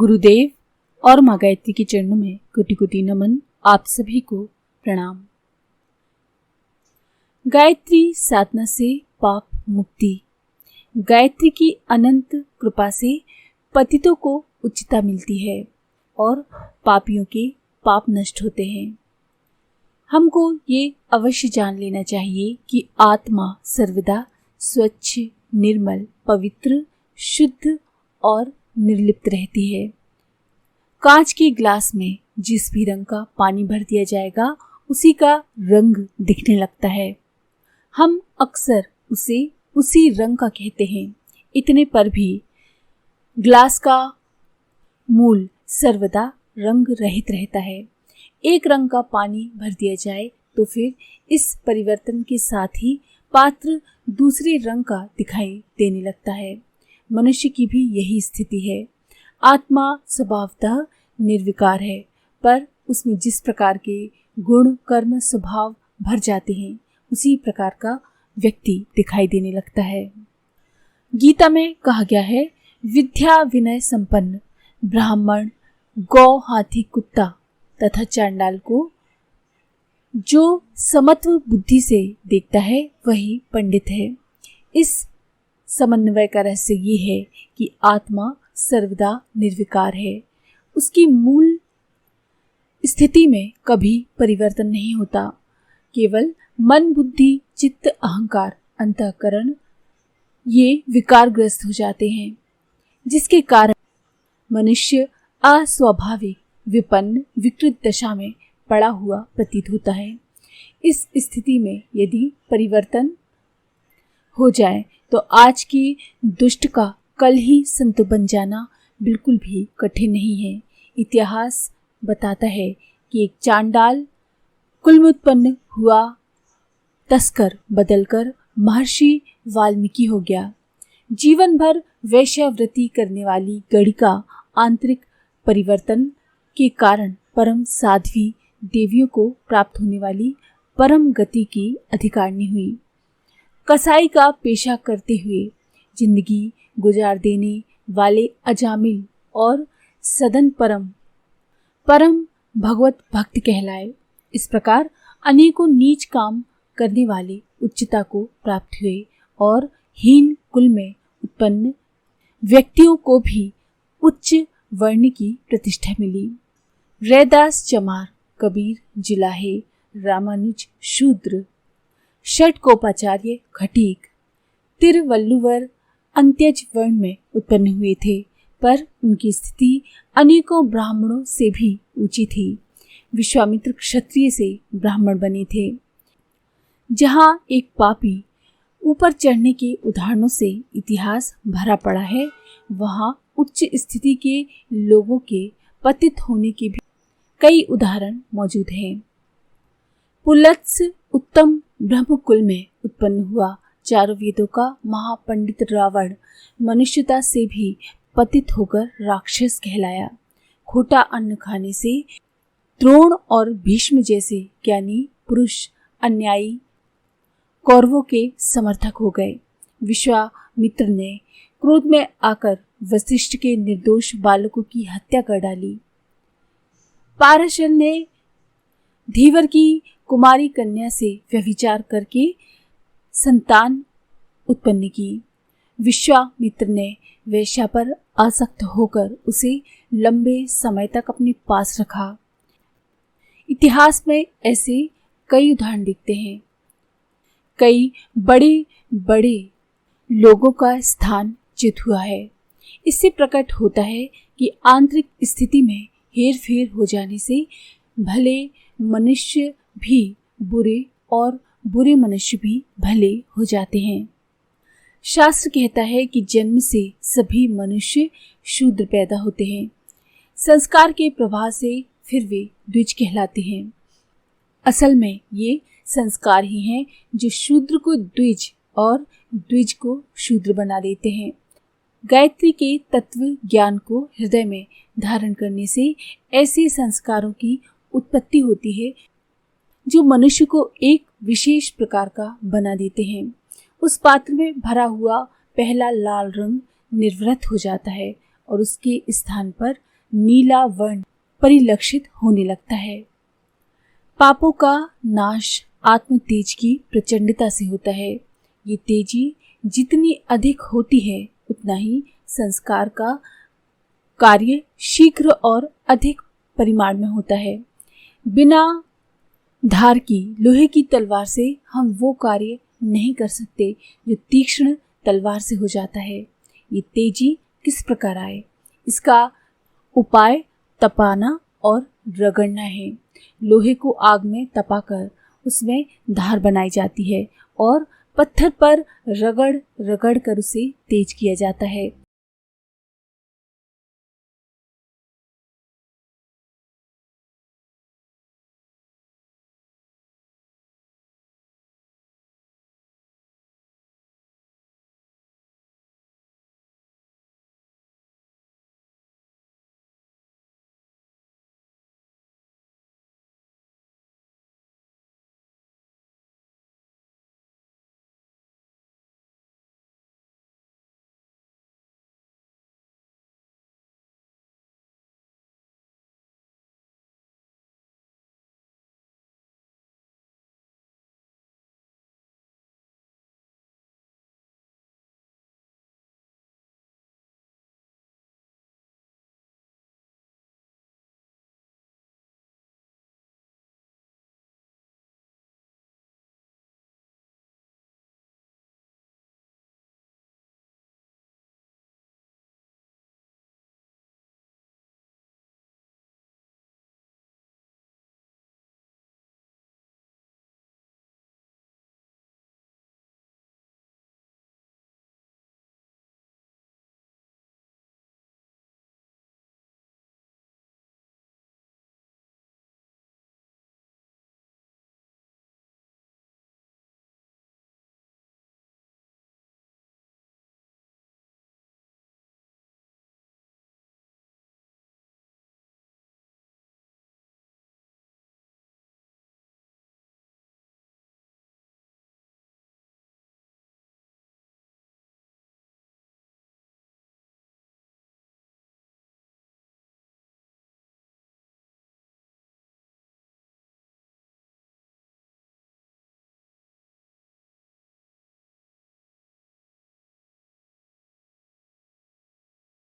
गुरुदेव और माँ गायत्री के चरणों में कोटि कोटि नमन। आप सभी को प्रणाम। गायत्री साधना से पाप मुक्ति। गायत्री की अनंत कृपा से पतितों को उच्चता मिलती है और पापियों के पाप नष्ट होते हैं। हमको ये अवश्य जान लेना चाहिए कि आत्मा सर्वदा स्वच्छ, निर्मल, पवित्र, शुद्ध और निर्लिप्त रहती है। कांच के ग्लास में जिस भी रंग का पानी भर दिया जाएगा उसी का रंग दिखने लगता है। हम अक्सर उसे उसी रंग का कहते हैं। इतने पर भी ग्लास का मूल सर्वदा रंग रहित रहता है। एक रंग का पानी भर दिया जाए तो फिर इस परिवर्तन के साथ ही पात्र दूसरे रंग का दिखाई देने लगता है। मनुष्य की भी यही स्थिति है। आत्मा स्वभावतः निर्विकार है, पर उसमें जिस प्रकार के गुण, कर्म, स्वभाव भर जाते हैं उसी प्रकार का व्यक्ति दिखाई देने लगता है। गीता में कहा गया है, विद्या विनय संपन्न ब्राह्मण, गौ, हाथी, कुत्ता तथा चांडाल को जो समत्व बुद्धि से देखता है वही पंडित है। इस समन्वय का रहस्य ये है कि आत्मा सर्वदा निर्विकार है। उसकी मूल स्थिति में कभी परिवर्तन नहीं होता। केवल मन, बुद्धि, चित्त, अहंकार, अंतःकरण ये विकारग्रस्त हो जाते हैं, जिसके कारण मनुष्य अस्वाभाविक, विपन्न, विकृत दशा में पड़ा हुआ प्रतीत होता है। इस स्थिति में यदि परिवर्तन हो जाए तो आज की दुष्ट का कल ही संत बन जाना बिल्कुल भी कठिन नहीं है। इतिहास बताता है कि एक चांडाल कुल में उत्पन्न हुआ तस्कर बदलकर महर्षि वाल्मीकि हो गया। जीवन भर वैश्यावृत्ति करने वाली गणिका आंतरिक परिवर्तन के कारण परम साध्वी देवियों को प्राप्त होने वाली परम गति की अधिकारिणी हुई। कसाई का पेशा करते हुए जिंदगी गुजार देने वाले अजामिल और सदन परम भगवत भक्त कहलाए। इस प्रकार अनेकों नीच काम करने वाले उच्चता को प्राप्त हुए और हीन कुल में उत्पन्न व्यक्तियों को भी उच्च वर्ण की प्रतिष्ठा मिली। रैदास चमार, कबीर जिलाहे, रामानुज शूद्र, षटकोपाचार्य खटीक, तिरुवल्लुवर अंत्यज वर्ण में उत्पन्न हुए थे, पर उनकी स्थिति अनेकों ब्राह्मणों से भी ऊंची थी। विश्वामित्र क्षत्रिय से ब्राह्मण बने थे। जहाँ एक पापी ऊपर चढ़ने के उदाहरणों से इतिहास भरा पड़ा है, वहाँ उच्च स्थिति के लोगों के पतित होने के भी कई उदाहरण मौजूद हैं। पुलत्स उत्तम ब्रह्मकुल में उत्पन्न हुआ। चारों वेदों का महापंडित रावण मनुष्यता से भी पतित होकर राक्षस कहलाया। खोटा अन्न खाने से द्रोण और भीष्म जैसे ज्ञानी पुरुष अन्यायी कौरवों के समर्थक हो गए। विश्वामित्र ने क्रोध में आकर वशिष्ठ के निर्दोष बालकों की हत्या कर डाली। पारशर ने धीवर की कुमारी कन्या से व्यभिचार करके संतान उत्पन्न की। विश्वामित्र ने वेश्या पर आसक्त होकर उसे लंबे समय तक अपने पास रखा। इतिहास में ऐसे कई उदाहरण दिखते हैं। कई बड़े बड़े लोगों का स्थान चित हुआ है। इससे प्रकट होता है कि आंतरिक स्थिति में हेर फेर हो जाने से भले मनुष्य भी बुरे और बुरे मनुष्य भी भले हो जाते हैं। शास्त्र कहता है कि जन्म से सभी मनुष्य शूद्र पैदा होते हैं। संस्कार के प्रभाव से फिर वे द्विज कहलाते हैं। असल में ये संस्कार ही हैं जो शूद्र को द्विज और द्विज को शूद्र बना देते हैं। गायत्री के तत्व ज्ञान को हृदय में धारण करने से ऐसे संस्कारों की उत्पत्ति होती है जो मनुष्य को एक विशेष प्रकार का बना देते हैं। उस पात्र में भरा हुआ पहला लाल रंग निर्वृत हो जाता है और उसके स्थान पर नीला वर्ण परिलक्षित होने लगता है। पापों का नाश आत्म तेज की प्रचंडता से होता है। ये तेजी जितनी अधिक होती है उतना ही संस्कार का कार्य शीघ्र और अधिक परिमाण में होता है। बिना धार की लोहे की तलवार से हम वो कार्य नहीं कर सकते जो तीक्ष्ण तलवार से हो जाता है। ये तेजी किस प्रकार आए, इसका उपाय तपाना और रगड़ना है। लोहे को आग में तपाकर उसमें धार बनाई जाती है और पत्थर पर रगड़ रगड़ कर उसे तेज किया जाता है।